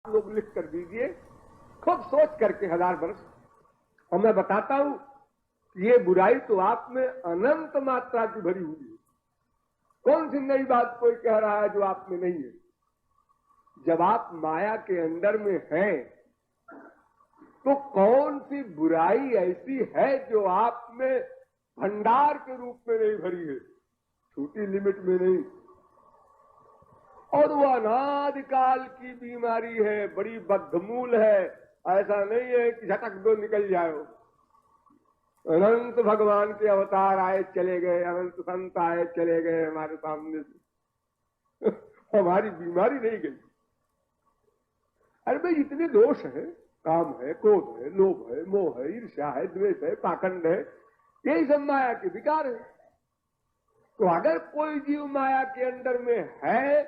लोग लिख कर दीजिए, खूब सोच करके 1000 वर्ष। और मैं बताता हूं कि ये बुराई तो आप में अनंत मात्रा की भरी हुई है। कौन सी नई बात कोई कह रहा है जो आप में नहीं है? जब आप माया के अंदर में हैं तो कौन सी बुराई ऐसी है जो आप में भंडार के रूप में नहीं भरी है, छोटी लिमिट में नहीं। और वो अनादिकाल की बीमारी है, बड़ी बद्धमूल है। ऐसा नहीं है कि झटक दो निकल जाओ। अनंत भगवान के अवतार आए चले गए, अनंत संत आए चले गए हमारे सामने से हमारी बीमारी नहीं गई। अरे भाई इतने दोष है, काम है, क्रोध है, लोभ है, मोह है, ईर्ष्या है, द्वेष है, पाखंड है, यही सब माया के विकार है। तो अगर कोई जीव माया के अंदर में है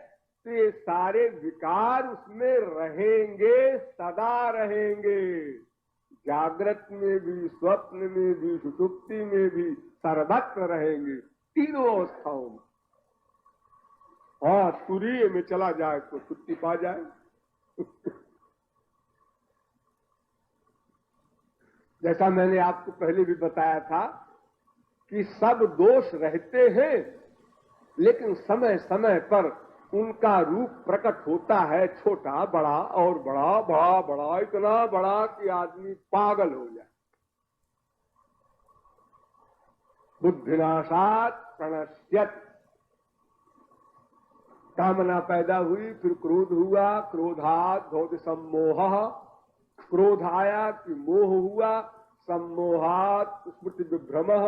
तो ये सारे विकार उसमें रहेंगे, सदा रहेंगे। जागृत में भी, स्वप्न में भी, सुषुप्ति में भी, सर्वत्र रहेंगे, तीनों अवस्थाओं में। और तुरीय में चला जाए तो छुट्टी पा जाए जैसा मैंने आपको पहले भी बताया था कि सब दोष रहते हैं, लेकिन समय समय पर उनका रूप प्रकट होता है, छोटा बड़ा और बड़ा, बड़ा बड़ा, इतना बड़ा कि आदमी पागल हो जाए। बुद्धिनाशात् प्रणश्यत्। कामना पैदा हुई, फिर क्रोध हुआ, क्रोधात् भवति सम्मोहः। क्रोध आया कि मोह हुआ, सम्मोहात् स्मृति विभ्रमः।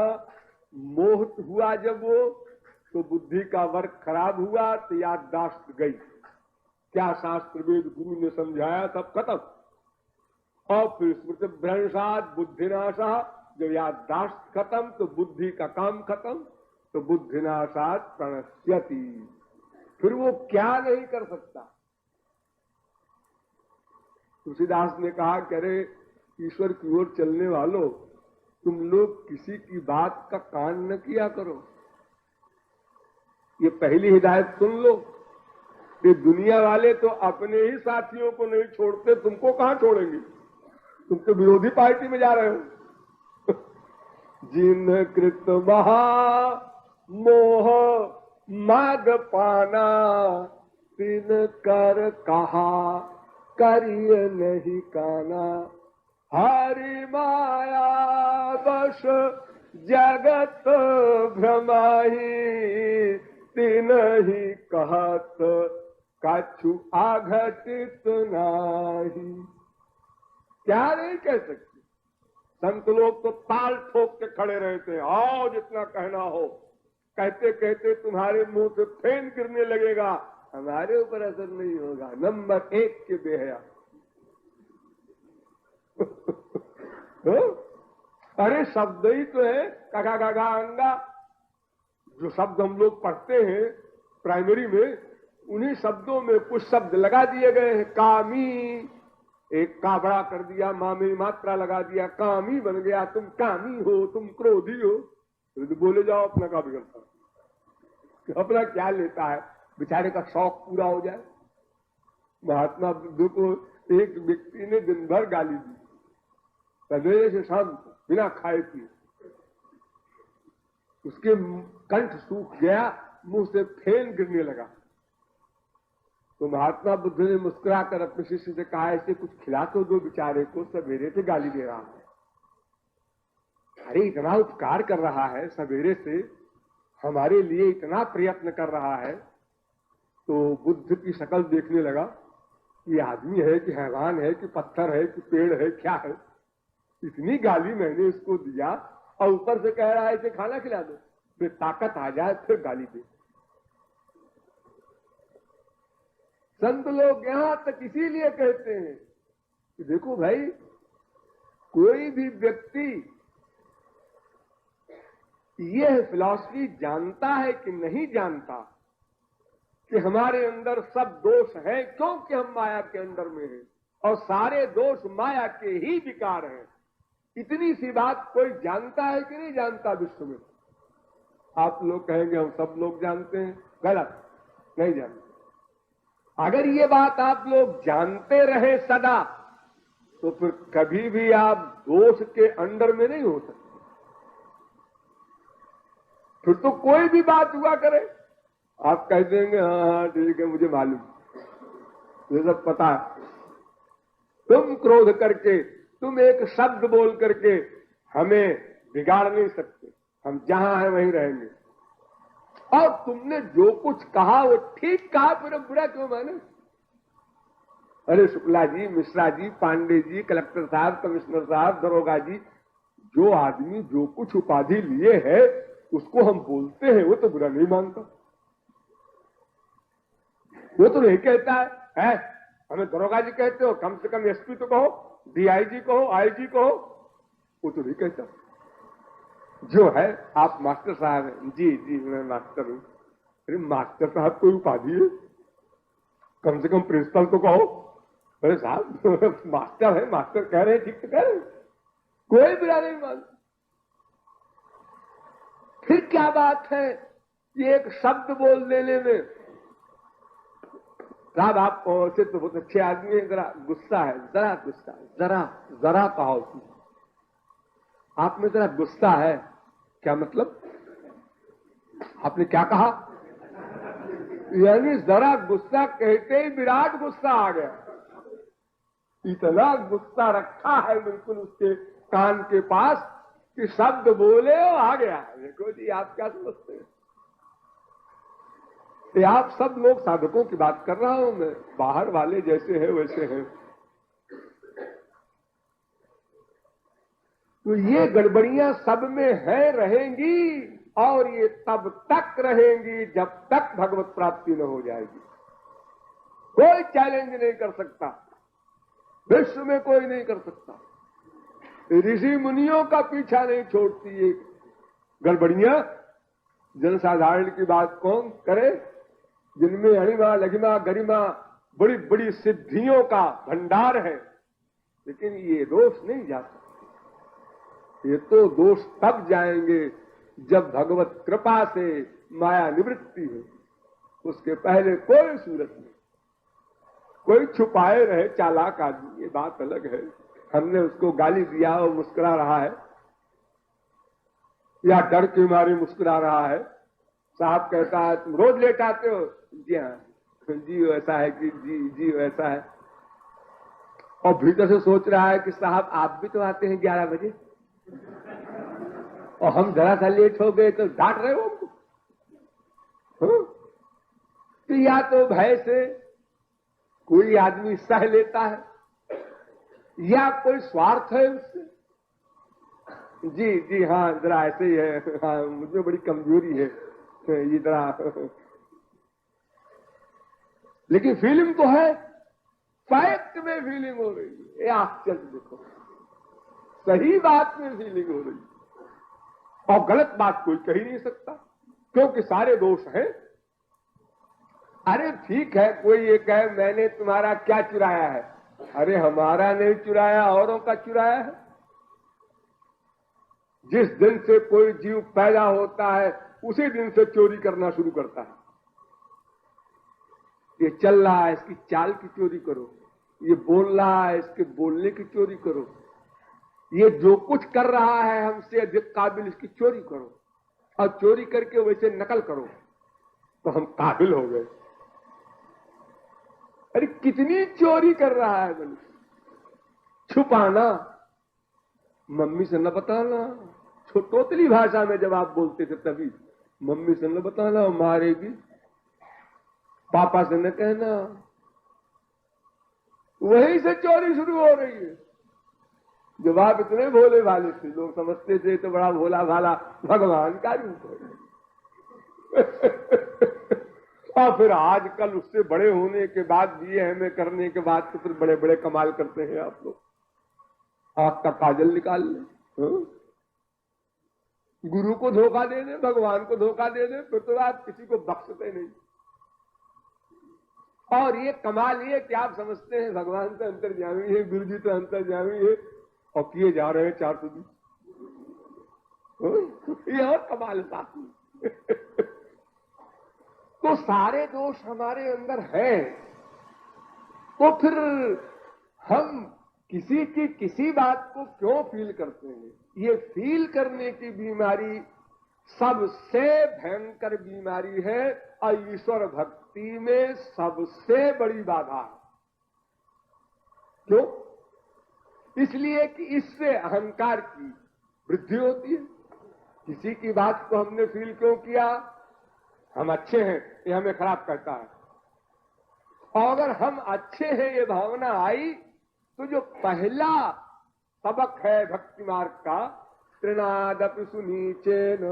मोह हुआ जब वो तो बुद्धि का वर्ग खराब हुआ तो याददाश्त गई। क्या शास्त्र वेद गुरु ने समझाया सब खत्म। और फिर स्मृति भ्रंशात् बुद्धिनाशः। जब याददाश्त खत्म तो बुद्धि का काम खत्म, तो बुद्धिनाशात् प्रणश्यति। फिर वो क्या नहीं कर सकता। तुलसीदास ने कहा कि अरे ईश्वर की ओर चलने वालों, तुम लोग किसी की बात का कान न किया करो। ये पहली हिदायत सुन लो। ये दुनिया वाले तो अपने ही साथियों को नहीं छोड़ते, तुमको कहां छोड़ेंगे? तुम तो विरोधी पार्टी में जा रहे हो जिन कृत महा मोह माग पाना, तिन कर कहा करिय नहीं काना। हरि माया बस जगत भ्रमाही, तिन ही कहत कछु आघटित नाही। क्या नहीं कह सकते। संत लोग तो ताल ठोक के खड़े रहते, आओ जितना कहना हो। कहते कहते तुम्हारे मुंह से फेन गिरने लगेगा, हमारे ऊपर असर नहीं होगा। नंबर 1 के बेहया अरे शब्द ही तो है काका गागा अंगा। जो शब्द हम लोग पढ़ते हैं प्राइमरी में, उन्हीं शब्दों में कुछ शब्द लगा दिए गए हैं। कामी, एक का बड़ा कर दिया, माँ में मात्रा लगा दिया, कामी बन गया। तुम कामी हो, तुम क्रोधी हो, तो बोले जाओ अपना का बिगड़ता। अपना क्या लेता है, बेचारे का शौक पूरा हो जाए। महात्मा बुद्ध को एक व्यक्ति ने दिन भर गाली दी, सवेरे से शाम बिना खाए पिए। उसके कंठ सूख गया, मुंह से फेन गिरने लगा। तो महात्मा बुद्ध ने मुस्कुराकर अपने शिष्य से कहा, ऐसे कुछ खिला तो दो बेचारे को, सवेरे से गाली दे रहा है। अरे इतना उपकार कर रहा है, सवेरे से हमारे लिए इतना प्रयत्न कर रहा है। तो बुद्ध की शक्ल देखने लगा, ये आदमी है कि हैवान है कि पत्थर है कि पेड़ है, क्या है? इतनी गाली मैंने इसको दिया और ऊपर से कह रहा है इसे खाना खिला दो। फिर ताकत आ जाए फिर गाली दे। संत लोग यहां तक इसीलिए कहते हैं कि देखो भाई, कोई भी व्यक्ति यह फिलॉसफी जानता है कि नहीं जानता कि हमारे अंदर सब दोष है, क्योंकि हम माया के अंदर में हैं और सारे दोष माया के ही विकार हैं। इतनी सी बात कोई जानता है कि नहीं जानता विश्व में? आप लोग कहेंगे हम सब लोग जानते हैं, गलत, नहीं जानते। अगर ये बात आप लोग जानते रहे सदा, तो फिर कभी भी आप दोष के अंडर में नहीं हो सकते। फिर तो कोई भी बात हुआ करे, आप कह देंगे हाँ हाँ ठीक है, मुझे मालूम, मुझे सब पता है। तुम क्रोध करके, तुम एक शब्द बोल करके हमें बिगाड़ नहीं सकते, हम जहां हैं वहीं रहेंगे। और तुमने जो कुछ कहा वो ठीक कहा, फिर बुरा क्यों माने? अरे शुक्ला जी, मिश्रा जी, पांडे जी, कलेक्टर साहब, कमिश्नर साहब, दरोगा जी, जो आदमी जो कुछ उपाधि लिए है उसको हम बोलते हैं, वो तो बुरा नहीं मानता। वो तो नहीं कहता है हमें दरोगा जी कहते हो, कम से कम एसपी तो कहो, डीआईजी कहो, आईजी कहो, वो तो नहीं कहता। जो है आप मास्टर साहब हैं, जी जी मैं मास्टर हूं। अरे मास्टर साहब कोई उपाधि है? कम से कम प्रिंसिपल तो कहो। अरे साहब मास्टर है, मास्टर कह रहे हैं, ठीक तो कह रहे हैं, कोई बुरा नहीं मानता। फिर क्या बात है ये एक शब्द बोल देने में? साहब आप से तो बहुत अच्छे आदमी है, जरा गुस्सा है, जरा गुस्सा है, जरा जरा कहो, आप में जरा गुस्सा है। क्या मतलब? आपने क्या कहा? यानी जरा गुस्सा कहते ही विराट गुस्सा आ गया। इतना गुस्सा रखा है बिल्कुल उसके कान के पास कि शब्द बोले और आ गया। देखो जी आप क्या समझते हैं? ये आप सब लोग साधकों की बात कर रहा हूं मैं, बाहर वाले जैसे हैं वैसे हैं। तो ये गड़बड़ियां सब में है, रहेंगी, और ये तब तक रहेंगी जब तक भगवत प्राप्ति न हो जाएगी। कोई चैलेंज नहीं कर सकता, विश्व में कोई नहीं कर सकता। ऋषि मुनियों का पीछा नहीं छोड़ती ये गड़बड़ियां। जनसाधारण की बात कौन करे, जिनमें अणिमा लघिमा गरिमा बड़ी बड़ी सिद्धियों का भंडार है, लेकिन ये दोष नहीं जा सकते। ये तो दोष तब जाएंगे जब भगवत कृपा से माया निवृत्ति हो। उसके पहले कोई सूरत नहीं। कोई छुपाए रहे चालाक आदमी, ये बात अलग है, हमने उसको गाली दिया और मुस्कुरा रहा है, या डर के मारे मुस्कुरा रहा है। साहब कहता है तुम रोज लेट आते हो? जी हाँ, जी वैसा है कि जी जी वैसा है। और भीतर से सोच रहा है कि साहब आप भी तो आते हैं 11 बजे, और हम जरा सा लेट हो गए तो डांट रहे हो हमको। तो या तो भय से कोई आदमी सह लेता है, या कोई स्वार्थ है उससे। जी जी हाँ जरा ऐसे ही है, हाँ मुझे बड़ी कमजोरी है ये जरा। लेकिन फीलिंग तो है, फैक्ट में फीलिंग हो रही है। ये आश्चर्य देखो, सही बात में फीलिंग हो रही है, और गलत बात कोई कह ही नहीं सकता, क्योंकि सारे दोष हैं। अरे ठीक है, कोई ये कहे मैंने तुम्हारा क्या चुराया है? अरे हमारा नहीं चुराया, औरों का चुराया है। जिस दिन से कोई जीव पैदा होता है उसी दिन से चोरी करना शुरू करता है। ये चल रहा है, इसकी चाल की चोरी करो। ये बोल रहा है, इसके बोलने की चोरी करो। ये जो कुछ कर रहा है हमसे अधिक काबिल, इसकी चोरी करो, और चोरी करके वैसे नकल करो तो हम काबिल हो गए। अरे कितनी चोरी कर रहा है मनुष्य। छुपाना, मम्मी से न बताना, छोटोतली भाषा में जब आप बोलते थे तभी, मम्मी से न बताना, मारेगी, पापा से न कहना, वहीं से चोरी शुरू हो रही है। जब आप इतने भोले भाले थे, लोग समझते थे तो बड़ा भोला भाला भगवान का रूप है। और फिर आजकल उससे बड़े होने के बाद, बीए एमए करने के बाद तो फिर बड़े बड़े कमाल करते हैं आप लोग। आंख का काजल निकाल ले, गुरु को धोखा दे दे, भगवान को धोखा दे दे, फिर तो आप किसी को बख्शते नहीं। और ये कमाल ये कि आप समझते हैं भगवान तो अंतर्यामी है, गुरु जी तो अंतर्यामी है, और किए जा रहे हैं 420। ये और कमाल बात नहीं। तो सारे दोष हमारे अंदर हैं, तो फिर हम किसी की किसी बात को क्यों फील करते हैं? ये फील करने की बीमारी सबसे भयंकर बीमारी है और ईश्वर भक्ति में सबसे बड़ी बाधा है। क्यों? इसलिए कि इससे अहंकार की वृद्धि होती है। किसी की बात को हमने फील क्यों किया? हम अच्छे हैं, ये हमें खराब करता है। और अगर हम अच्छे हैं ये भावना आई तो जो पहला सबक है भक्ति मार्ग का, तृणादपि सुनीचेन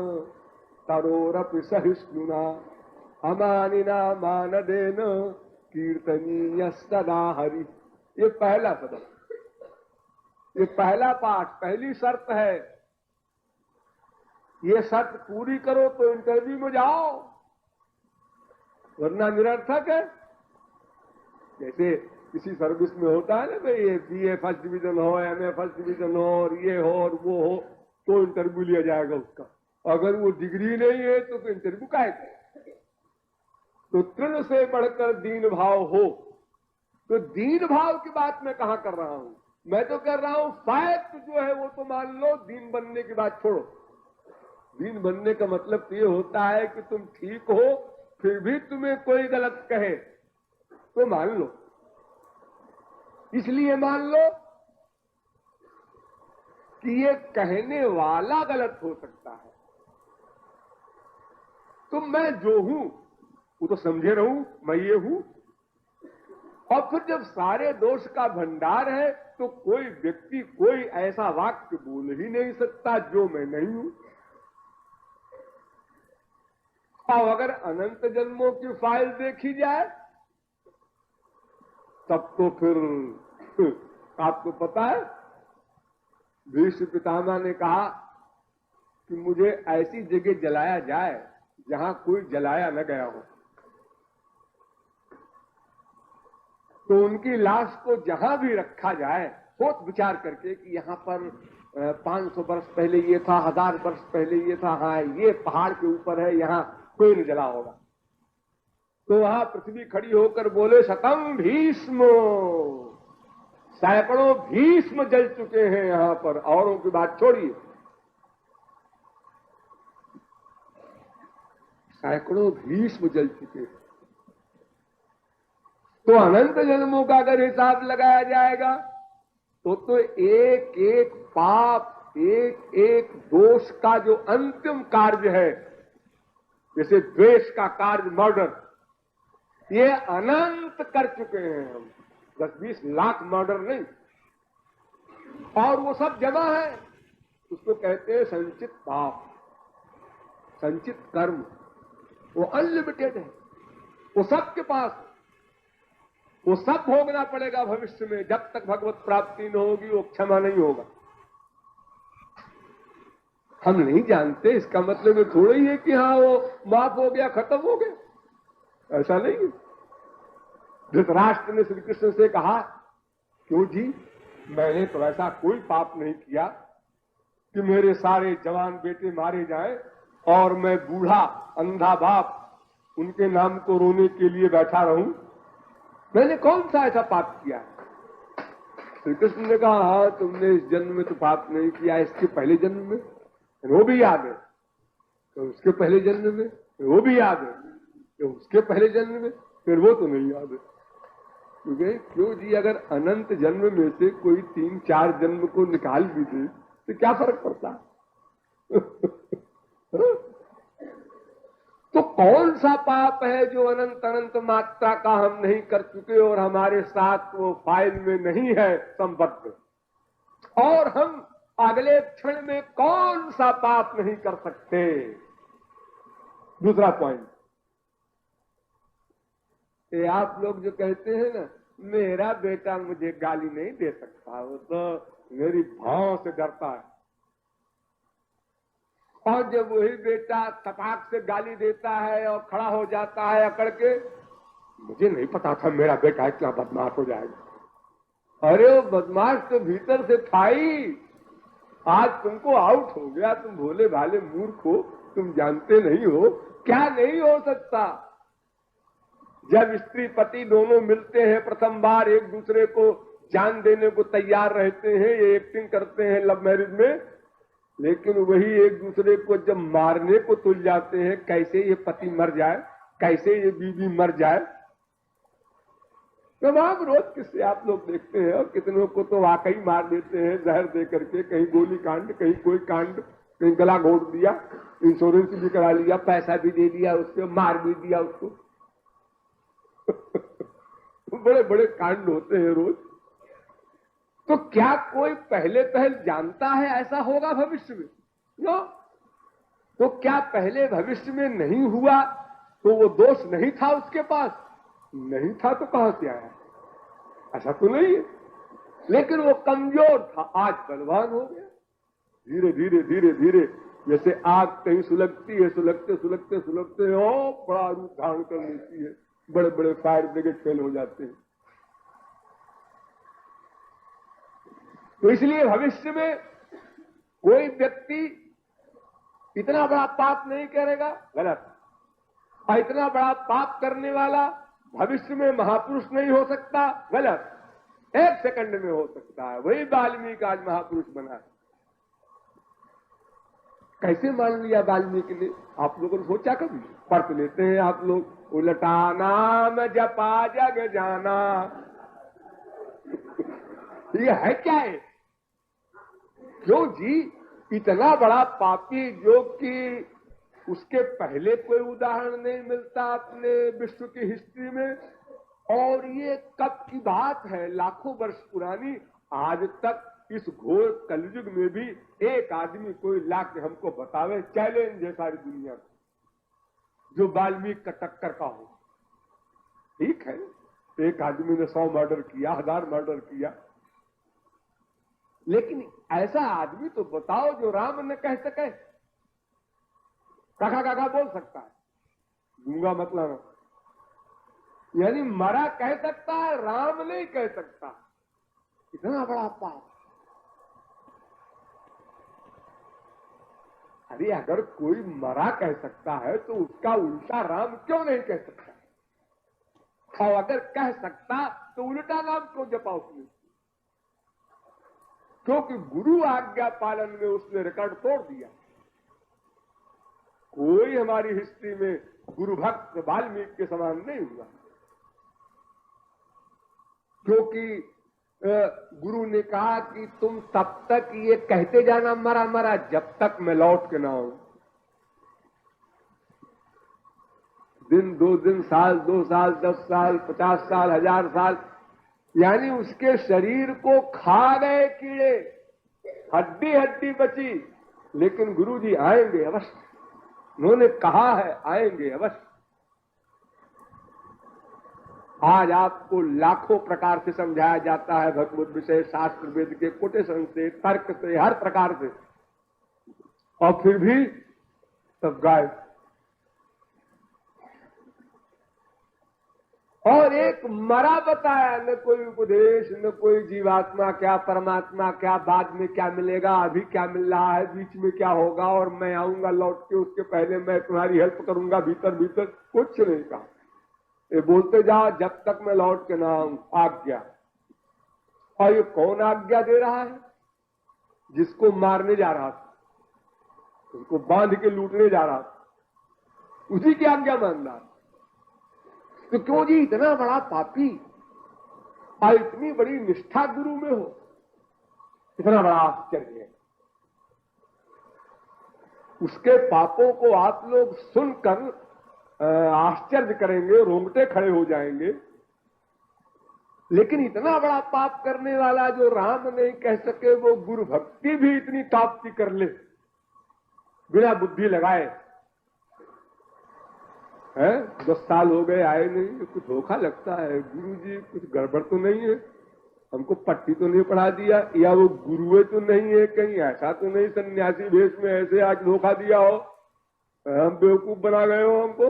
तरोरपि सहिष्णुना अमानिना मानदेन कीर्तनीय सदा हरि। ये पहला सबक, ये पहला पाठ, पहली शर्त है। ये शर्त पूरी करो तो इंटरव्यू में जाओ, वरना निरर्थक है। जैसे किसी सर्विस में होता है ना भाई, ये बीए फर्स्ट डिवीजन हो, एमए फर्स्ट डिवीजन हो, और ये हो और वो हो, तो इंटरव्यू लिया जाएगा उसका। अगर वो डिग्री नहीं है तो फिर इंटरव्यू काहे का? तो तृण से बढ़कर दीन भाव हो। तो दीन भाव की बात मैं कहां कर रहा हूं? मैं तो कर रहा हूं फैक्ट जो है वो तो मान लो, दीन बनने की बात छोड़ो। दीन बनने का मतलब तो ये होता है कि तुम ठीक हो, फिर भी तुम्हें कोई गलत कहे तो मान लो। इसलिए मान लो कि ये कहने वाला गलत हो सकता है, तो मैं जो हूं वो तो समझे रहूं मैं ये हूं। और फिर जब सारे दोष का भंडार है तो कोई व्यक्ति कोई ऐसा वाक्य बोल ही नहीं सकता जो मैं नहीं हूं। और अगर अनंत जन्मों की फाइल देखी जाए तब तो फिर आपको पता है, भीष्म पितामह ने कहा कि मुझे ऐसी जगह जलाया जाए जहां कोई जलाया न गया हो। तो उनकी लाश को जहां भी रखा जाए सोच विचार करके कि यहां पर 500 वर्ष पहले ये था, 1000 वर्ष पहले ये था, हाँ ये पहाड़ के ऊपर है, यहां कोई न जला होगा। तो वहां पृथ्वी खड़ी होकर बोले, शतम भीष्म, सैकड़ों भीष्म जल चुके हैं यहां पर, औरों की बात छोड़िए, सैकड़ों भीष्म जल चुके हैं। तो अनंत जन्मों का अगर हिसाब लगाया जाएगा तो एक एक पाप, एक एक दोष का जो अंतिम कार्य है, जैसे द्वेष का कार्य मर्डर, ये अनंत कर चुके हैं हम। 10-20 लाख मर्डर नहीं, और वो सब जमा है। उसको कहते हैं संचित पाप, संचित कर्म। वो अनलिमिटेड है, वो सबके पास, वो सब भोगना पड़ेगा भविष्य में। जब तक भगवत प्राप्ति न होगी वो क्षमा नहीं होगा। हम नहीं जानते, इसका मतलब ये थोड़ा ही है कि हाँ वो माफ हो गया, खत्म हो गया, ऐसा नहीं है। धृतराष्ट्र ने श्री कृष्ण से कहा, क्यों जी, मैंने तो ऐसा कोई पाप नहीं किया कि मेरे सारे जवान बेटे मारे जाएं और मैं बूढ़ा अंधा बाप उनके नाम को रोने के लिए बैठा रहूं। मैंने कौन सा ऐसा पाप किया? श्री कृष्ण ने कहा, हाँ तुमने इस जन्म में तो पाप नहीं किया, इसके पहले जन्म में वो भी याद है, तो उसके पहले जन्म में वो भी याद है, तो उसके पहले जन्म में फिर वो तो नहीं याद है। क्यों जी, अगर अनंत जन्म में से कोई 3-4 जन्म को निकाल भी दे तो क्या फर्क पड़ता? तो कौन सा पाप है जो अनंत अनंत मात्रा का हम नहीं कर चुके और हमारे साथ वो फाइल में नहीं है संबद्ध? और हम अगले क्षण में कौन सा पाप नहीं कर सकते? दूसरा पॉइंट, ये आप लोग जो कहते हैं ना, मेरा बेटा मुझे गाली नहीं दे सकता, वो तो मेरी भाव से डरता है। और जब वही बेटा तपाक से गाली देता है और खड़ा हो जाता है अकड़ के, मुझे नहीं पता था मेरा बेटा इतना बदमाश हो जाएगा। अरे वो बदमाश तो भीतर से था ही, आज तुमको आउट हो गया। तुम भोले भाले मूर्ख हो, तुम जानते नहीं हो क्या नहीं हो सकता। जब स्त्री पति दोनों मिलते हैं प्रथम बार, एक दूसरे को जान देने को तैयार रहते हैं, ये एक्टिंग करते हैं लव मैरिज में, लेकिन वही एक दूसरे को जब मारने को तुल जाते हैं, कैसे ये पति मर जाए, कैसे ये बीवी मर जाए। तमाम रोज किससे आप लोग देखते हैं, और कितनों को तो वाकई मार देते हैं जहर दे करके, कहीं गोली कांड, कहीं कोई कांड, कहीं गला घोट दिया, इंश्योरेंस भी करा लिया, पैसा भी दे दिया उसको, मार भी दिया उसको। बड़े बड़े कांड होते हैं रोज। तो क्या कोई पहले पहल जानता है ऐसा होगा भविष्य में? नो। तो क्या पहले भविष्य में नहीं हुआ तो वो दोष नहीं था उसके पास? नहीं था तो कहां से आया? ऐसा तो नहीं है। लेकिन वो कमजोर था, आज बलवान हो गया। धीरे धीरे धीरे धीरे जैसे आग कहीं सुलगती है, सुलगते सुलगते सुलगते और बड़ा रूप धारण कर लेती है, बड़े बड़े फायर ब्रिगेड फेल हो जाते हैं। तो इसलिए भविष्य में कोई व्यक्ति इतना बड़ा पाप नहीं करेगा, गलत। और इतना बड़ा पाप करने वाला भविष्य में महापुरुष नहीं हो सकता, गलत। एक सेकंड में हो सकता है। वही वाल्मीकि आज महापुरुष बना। कैसे मान लिया वाल्मीकि ने? आप लोगों ने सोचा कभी? पढ़ लेते हैं आप लोग, उलटा नाम जपा जग जाना। ये है क्या है? क्यों जी? इतना बड़ा पापी जो कि उसके पहले कोई उदाहरण नहीं मिलता अपने विश्व की हिस्ट्री में, और ये कब की बात है, लाखों वर्ष पुरानी। आज तक इस घोर कलयुग में भी एक आदमी कोई ला के हमको बतावे, चैलेंज है सारी दुनिया को, जो वाल्मीकि का टक्कर का हो। ठीक है, एक आदमी ने 100 मर्डर किया, 1000 मर्डर किया, लेकिन ऐसा आदमी तो बताओ जो राम न कह सके। काका काका बोल सकता है, गूंगा मतलब, यानी मरा कह सकता है, राम नहीं कह सकता। इतना बड़ा पाप। अरे अगर कोई मरा कह सकता है तो उसका उल्टा राम क्यों नहीं कह सकता? और अगर कह सकता तो उल्टा नाम क्यों जपा उसने? क्योंकि गुरु आज्ञा पालन में उसने रिकॉर्ड तोड़ दिया। कोई हमारी हिस्ट्री में गुरु भक्त वाल्मीकि के समान नहीं हुआ, क्योंकि गुरु ने कहा कि तुम तब तक ये कहते जाना मरा मरा जब तक मैं लौट के ना आऊं। दिन, 2 दिन, साल, 2 साल, 10 साल, 50 साल, 1000 साल, यानी उसके शरीर को खा गए कीड़े, हड्डी हड्डी बची, लेकिन गुरु जी आएंगे अवश्य। उन्होंने कहा है आएंगे अवश्य। आज आपको लाखों प्रकार से समझाया जाता है भगवत विषय, शास्त्र वेद के कोटेशन से, तर्क से, हर प्रकार से, और फिर भी सब गायब। और एक मरा बताया, न कोई उपदेश, न कोई जीवात्मा क्या, परमात्मा क्या, बाद में क्या मिलेगा, अभी क्या मिल रहा है, बीच में क्या होगा, और मैं आऊंगा लौट के, उसके पहले मैं तुम्हारी हेल्प करूंगा, भीतर भीतर कुछ नहीं कहा। ये बोलते जाओ जब तक मैं लौट के ना आऊं, आज्ञा। और ये कौन आज्ञा दे रहा है? जिसको मारने जा रहा था, उसको बांध के लूटने जा रहा था, उसी की आज्ञा मान रहा। तो क्यों जी इतना बड़ा पापी और इतनी बड़ी निष्ठा गुरु में हो? इतना बड़ा आश्चर्य है। उसके पापों को आप लोग सुनकर आश्चर्य करेंगे, रोंगटे खड़े हो जाएंगे। लेकिन इतना बड़ा पाप करने वाला जो राम नहीं कह सके, वो गुरु भक्ति भी इतनी ताप्ती कर ले बिना बुद्धि लगाए। है 10 साल हो गए आए नहीं, कुछ धोखा लगता है। गुरु जी कुछ गड़बड़ तो नहीं है, हमको पट्टी तो नहीं पढ़ा दिया, या वो गुरुए तो नहीं है कहीं, ऐसा तो नहीं सन्यासी भेष में ऐसे आज धोखा दिया हो, हम बेवकूफ बना गए हो, हमको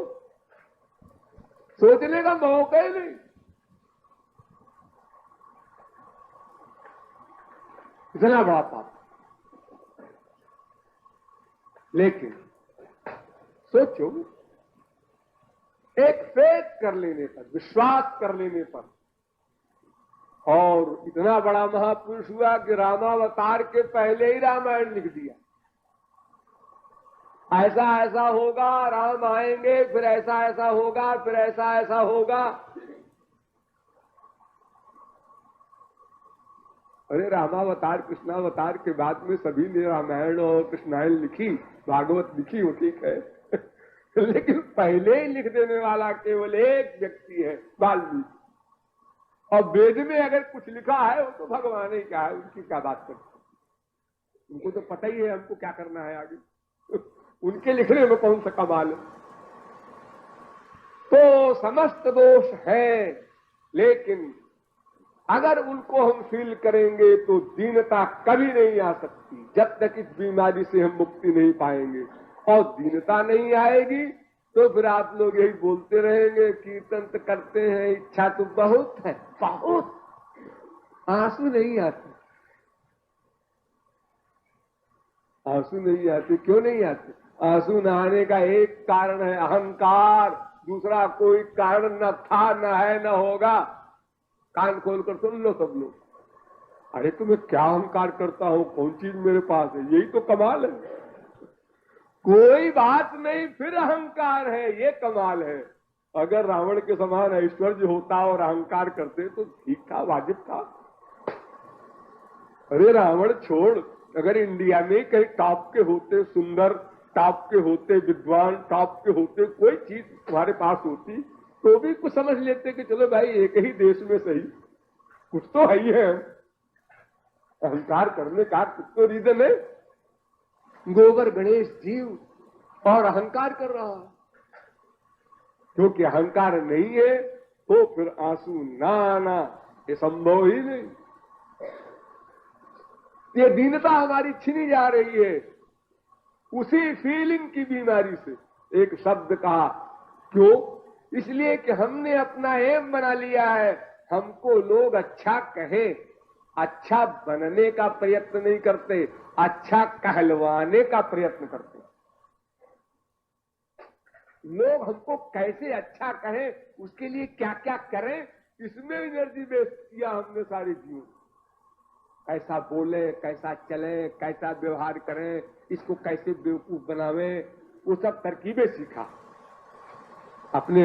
सोचने का मौका ही नहीं। इतना बड़ा पाप। लेकिन सोचो, एक फेथ कर लेने पर, विश्वास कर लेने पर। और इतना बड़ा महापुरुष हुआ कि रामावतार के पहले ही रामायण लिख दिया। ऐसा ऐसा होगा, राम आएंगे, फिर ऐसा ऐसा होगा, फिर ऐसा ऐसा होगा। अरे रामावतार कृष्णावतार के बाद में सभी ने रामायण और कृष्णायण लिखी, भागवत लिखी, वो ठीक है लेकिन पहले ही लिख देने वाला केवल एक व्यक्ति है, वाल्मीकि। और वेद में अगर कुछ लिखा है वो तो भगवान ही क्या है, उनकी क्या बात करते। उनको तो पता ही है हमको क्या करना है आगे उनके लिखने में कौन सा कमाल है। तो समस्त दोष है, लेकिन अगर उनको हम फील करेंगे तो दीनता कभी नहीं आ सकती, जब तक इस बीमारी से हम मुक्ति नहीं पाएंगे। और दीनता नहीं आएगी तो फिर आप लोग यही बोलते रहेंगे, कीर्तन तो करते हैं, इच्छा तो बहुत है, बहुत, आंसू नहीं आते। आंसू नहीं आते, क्यों नहीं आते? आंसू न आने का एक कारण है अहंकार, दूसरा कोई कारण न था, न है, न होगा। कान खोलकर सुन लो सब लोग। अरे तुम्हें क्या अहंकार करता हो, कौन चीज मेरे पास है, यही तो कमाल है। कोई बात नहीं, फिर अहंकार है, ये कमाल है। अगर रावण के समान ऐश्वर्य होता और अहंकार करते तो ठीक था, वाजिब था। अरे रावण छोड़, अगर इंडिया में कहीं टॉप के होते, सुंदर टॉप के होते, विद्वान टॉप के होते, कोई चीज तुम्हारे पास होती तो भी कुछ समझ लेते कि चलो भाई एक ही देश में सही, कुछ तो है ही है। अहंकार करने का कुछ तो रीजन है। गोबर गणेश जीव और अहंकार कर रहा है, क्योंकि अहंकार नहीं है तो फिर आंसू ना आना ये संभव ही नहीं। ये दीनता हमारी छिनी जा रही है उसी फीलिंग की बीमारी से। एक शब्द कहा, क्यों? इसलिए कि हमने अपना एम बना लिया है, हमको लोग अच्छा कहें, अच्छा बनने का प्रयत्न नहीं करते, अच्छा कहलवाने का प्रयत्न करते। लोग हमको कैसे अच्छा कहें, उसके लिए क्या क्या करें, इसमें एनर्जी वेस्ट किया हमने सारे जीवन। कैसा बोले, कैसा चले, कैसा व्यवहार करें, इसको कैसे बेवकूफ बनावे, वो सब तरकीबें सीखा अपने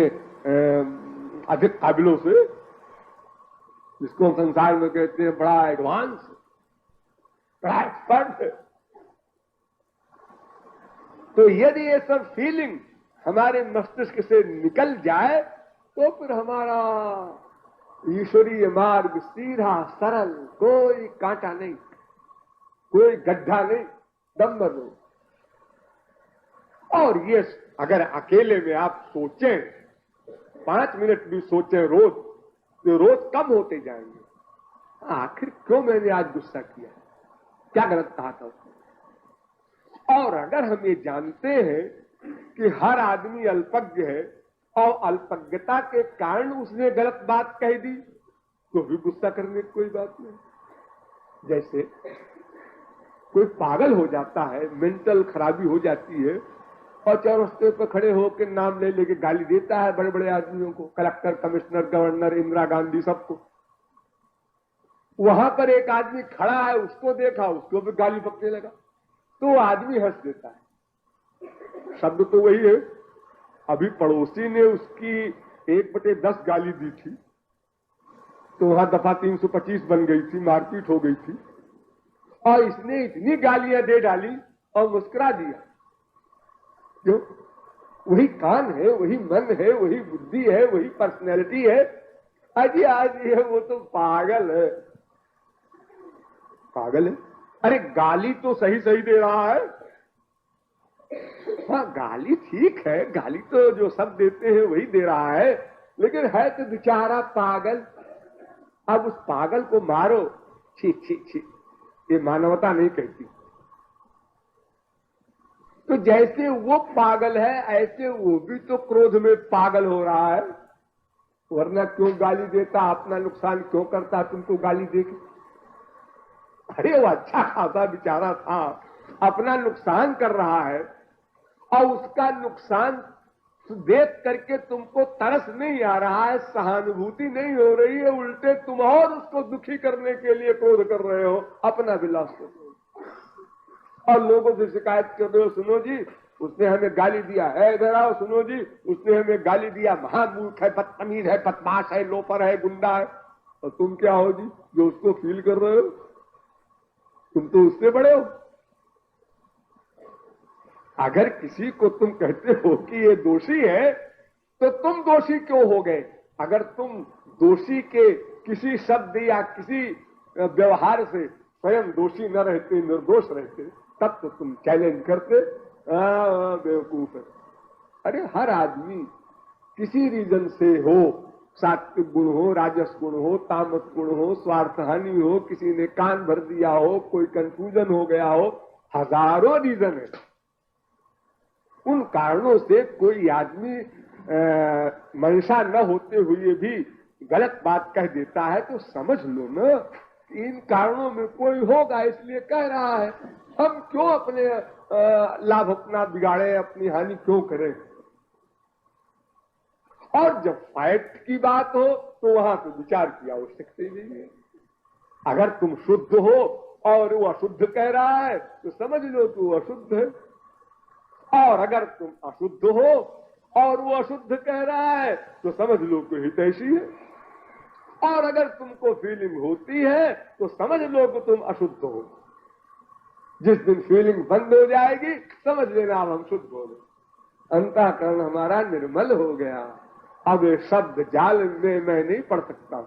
अधिक काबिलों से, जिसको हम संसार में कहते हैं बड़ा एडवांस, बड़ा एक्सपर्ट है। तो यदि ये सब फीलिंग हमारे मस्तिष्क से निकल जाए तो फिर हमारा ईश्वरीय मार्ग सीधा सरल, कोई कांटा नहीं, कोई गड्ढा नहीं, डंबर नहीं। और ये अगर अकेले में आप सोचें, 5 मिनट भी सोचें रोज, तो रोज कम होते जाएंगे। आखिर क्यों मैंने आज गुस्सा किया, क्या गलत कहा था उसने? और अगर हम ये जानते हैं कि हर आदमी अल्पज्ञ है और अल्पज्ञता के कारण उसने गलत बात कह दी, तो भी गुस्सा करने की कोई बात नहीं। जैसे कोई पागल हो जाता है, मेंटल खराबी हो जाती है और चौरस्ते पर खड़े होकर नाम ले लेके गाली देता है बड़े बड़े आदमियों को, collector, commissioner, governor, Indira Gandhi, सबको। वहां पर एक आदमी खड़ा है, उसको देखा, उसको भी गाली बकने लगा, तो आदमी हंस देता है। शब्द तो वही है। अभी पड़ोसी ने उसकी 1/10 गाली दी थी, तो वहां दफा 325 बन गई थी, मारपीट हो गई थी, और इसने इतनी गालियां दे डाली और मुस्कुरा दिया। क्यों? वही कान है, वही मन है, वही बुद्धि है, वही पर्सनैलिटी है। अजी आज ये वो तो पागल है, पागल है। अरे गाली तो सही सही दे रहा है। हाँ गाली ठीक है, गाली तो जो सब देते हैं वही दे रहा है, लेकिन है तो बेचारा पागल। अब उस पागल को मारो, छी छी छी, ये मानवता नहीं कहती। तो जैसे वो पागल है ऐसे वो भी तो क्रोध में पागल हो रहा है, वरना क्यों गाली देता, अपना नुकसान क्यों करता तुमको गाली देके? अरे वो अच्छा खासा बेचारा था, अपना नुकसान कर रहा है और उसका नुकसान तो देख करके तुमको तरस नहीं आ रहा है, सहानुभूति नहीं हो रही है, उल्टे तुम और उसको दुखी करने के लिए क्रोध कर रहे हो, अपना विलास कर रहे हो और लोगों से शिकायत कर रहे हो, सुनो जी उसने हमें गाली दिया है, इधर आओ, सुनो जी उसने हमें गाली दिया, महामूर्ख है, बदतमीज है, बदमाश है, लोफर है, गुंडा है। और तुम क्या हो जी जो उसको फील कर रहे हो? तुम तो उससे बड़े हो। अगर किसी को तुम कहते हो कि ये दोषी है तो तुम दोषी क्यों हो गए? अगर तुम दोषी के किसी शब्द या किसी व्यवहार से स्वयं दोषी न रहते, निर्दोष रहते, तब तो तुम चैलेंज करते बेवकूफ है। अरे हर आदमी किसी रीजन से हो, सात्विक गुण हो, राजस गुण हो, तामस गुण हो, स्वार्थ हानि हो, किसी ने कान भर दिया हो, कोई कंफ्यूजन हो गया हो, हजारों रीजन है। उन कारणों से कोई आदमी मंशा न होते हुए भी गलत बात कह देता है तो समझ लो ना, इन कारणों में कोई होगा इसलिए कह रहा है। हम क्यों अपने लाभ अपना बिगाड़े, अपनी हानि क्यों करें? और जब फैक्ट की बात हो तो वहां तो विचार की आवश्यकता ही नहीं है। अगर तुम शुद्ध हो और वो अशुद्ध कह रहा है तो समझ लो कि वो अशुद्ध है, और अगर तुम अशुद्ध हो और वो अशुद्ध कह रहा है तो समझ लो कि हितैषी है, और अगर तुमको फीलिंग होती है तो समझ लो कि तुम अशुद्ध हो। जिस दिन फीलिंग बंद हो जाएगी समझ लेना अब हम शुद्ध हो गए, अंतःकरण हमारा निर्मल हो गया। अब ये शब्द जाल में मैं नहीं पढ़ सकता।